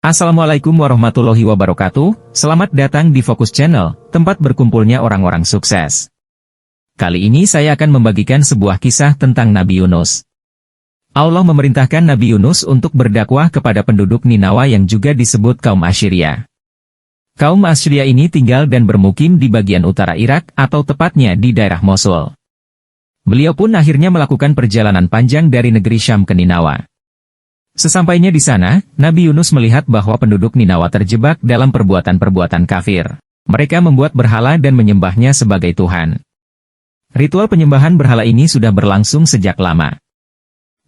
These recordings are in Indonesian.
Assalamualaikum warahmatullahi wabarakatuh, selamat datang di Fokus Channel, tempat berkumpulnya orang-orang sukses. Kali ini saya akan membagikan sebuah kisah tentang Nabi Yunus. Allah memerintahkan Nabi Yunus untuk berdakwah kepada penduduk Ninawa yang juga disebut kaum Assyria. Kaum Assyria ini tinggal dan bermukim di bagian utara Irak atau tepatnya di daerah Mosul. Beliau pun akhirnya melakukan perjalanan panjang dari negeri Syam ke Ninawa. Sesampainya di sana, Nabi Yunus melihat bahwa penduduk Ninawa terjebak dalam perbuatan-perbuatan kafir. Mereka membuat berhala dan menyembahnya sebagai Tuhan. Ritual penyembahan berhala ini sudah berlangsung sejak lama.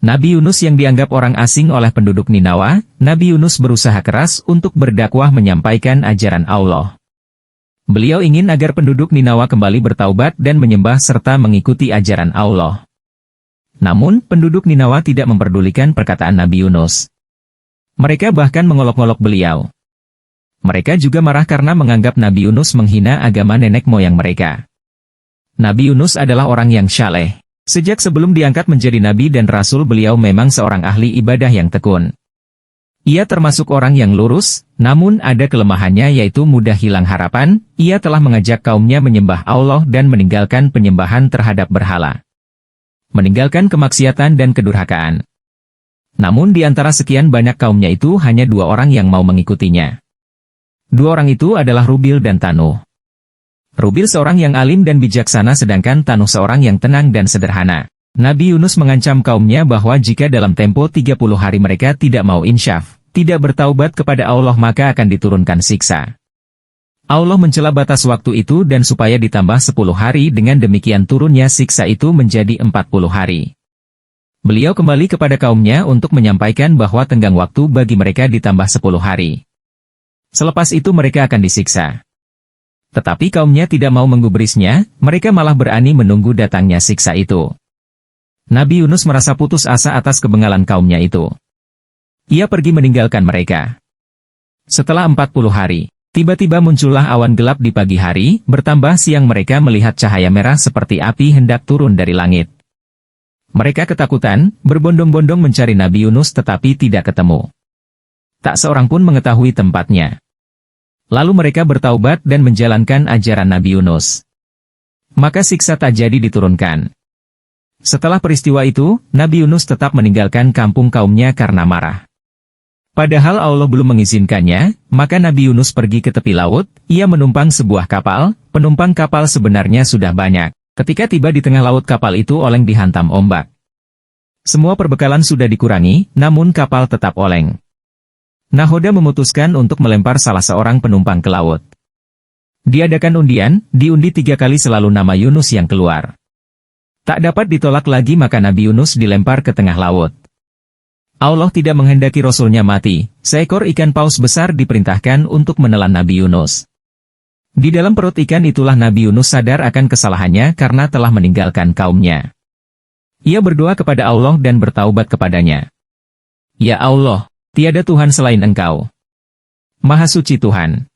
Nabi Yunus yang dianggap orang asing oleh penduduk Ninawa, Nabi Yunus berusaha keras untuk berdakwah menyampaikan ajaran Allah. Beliau ingin agar penduduk Ninawa kembali bertaubat dan menyembah serta mengikuti ajaran Allah. Namun, penduduk Ninawa tidak memperdulikan perkataan Nabi Yunus. Mereka bahkan mengolok-olok beliau. Mereka juga marah karena menganggap Nabi Yunus menghina agama nenek moyang mereka. Nabi Yunus adalah orang yang syaleh. Sejak sebelum diangkat menjadi nabi dan rasul, beliau memang seorang ahli ibadah yang tekun. Ia termasuk orang yang lurus, namun ada kelemahannya yaitu mudah hilang harapan. Ia telah mengajak kaumnya menyembah Allah dan meninggalkan penyembahan terhadap berhala. Meninggalkan kemaksiatan dan kedurhakaan. Namun di antara sekian banyak kaumnya itu hanya 2 orang yang mau mengikutinya. 2 orang itu adalah Rubil dan Tanuh. Rubil seorang yang alim dan bijaksana sedangkan Tanuh seorang yang tenang dan sederhana. Nabi Yunus mengancam kaumnya bahwa jika dalam tempo 30 hari mereka tidak mau insyaf, tidak bertaubat kepada Allah maka akan diturunkan siksa. Allah mencela batas waktu itu dan supaya ditambah 10 hari dengan demikian turunnya siksa itu menjadi 40 hari. Beliau kembali kepada kaumnya untuk menyampaikan bahwa tenggang waktu bagi mereka ditambah 10 hari. Selepas itu mereka akan disiksa. Tetapi kaumnya tidak mau menggubrisnya, mereka malah berani menunggu datangnya siksa itu. Nabi Yunus merasa putus asa atas kebengalan kaumnya itu. Ia pergi meninggalkan mereka. Setelah 40 hari, tiba-tiba muncullah awan gelap di pagi hari, bertambah siang mereka melihat cahaya merah seperti api hendak turun dari langit. Mereka ketakutan, berbondong-bondong mencari Nabi Yunus tetapi tidak ketemu. Tak seorang pun mengetahui tempatnya. Lalu mereka bertaubat dan menjalankan ajaran Nabi Yunus. Maka siksa tak jadi diturunkan. Setelah peristiwa itu, Nabi Yunus tetap meninggalkan kampung kaumnya karena marah. Padahal Allah belum mengizinkannya, maka Nabi Yunus pergi ke tepi laut, ia menumpang sebuah kapal, penumpang kapal sebenarnya sudah banyak. Ketika tiba di tengah laut kapal itu oleng dihantam ombak. Semua perbekalan sudah dikurangi, namun kapal tetap oleng. Nahoda memutuskan untuk melempar salah seorang penumpang ke laut. Diadakan undian, diundi 3 kali selalu nama Yunus yang keluar. Tak dapat ditolak lagi maka Nabi Yunus dilempar ke tengah laut. Allah tidak menghendaki Rasulnya mati, seekor ikan paus besar diperintahkan untuk menelan Nabi Yunus. Di dalam perut ikan itulah Nabi Yunus sadar akan kesalahannya karena telah meninggalkan kaumnya. Ia berdoa kepada Allah dan bertaubat kepadanya. Ya Allah, tiada Tuhan selain Engkau. Maha suci Tuhan.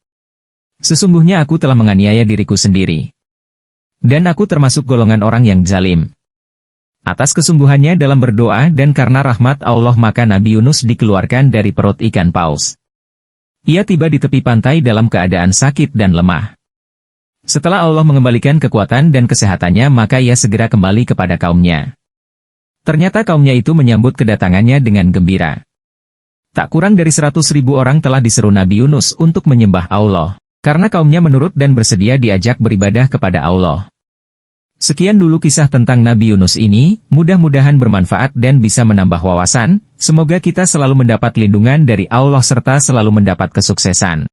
Sesungguhnya aku telah menganiaya diriku sendiri. Dan aku termasuk golongan orang yang zalim. Atas kesungguhannya dalam berdoa dan karena rahmat Allah maka Nabi Yunus dikeluarkan dari perut ikan paus. Ia tiba di tepi pantai dalam keadaan sakit dan lemah. Setelah Allah mengembalikan kekuatan dan kesehatannya maka ia segera kembali kepada kaumnya. Ternyata kaumnya itu menyambut kedatangannya dengan gembira. Tak kurang dari 100.000 orang telah diseru Nabi Yunus untuk menyembah Allah, karena kaumnya menurut dan bersedia diajak beribadah kepada Allah. Sekian dulu kisah tentang Nabi Yunus ini, mudah-mudahan bermanfaat dan bisa menambah wawasan, semoga kita selalu mendapat lindungan dari Allah serta selalu mendapat kesuksesan.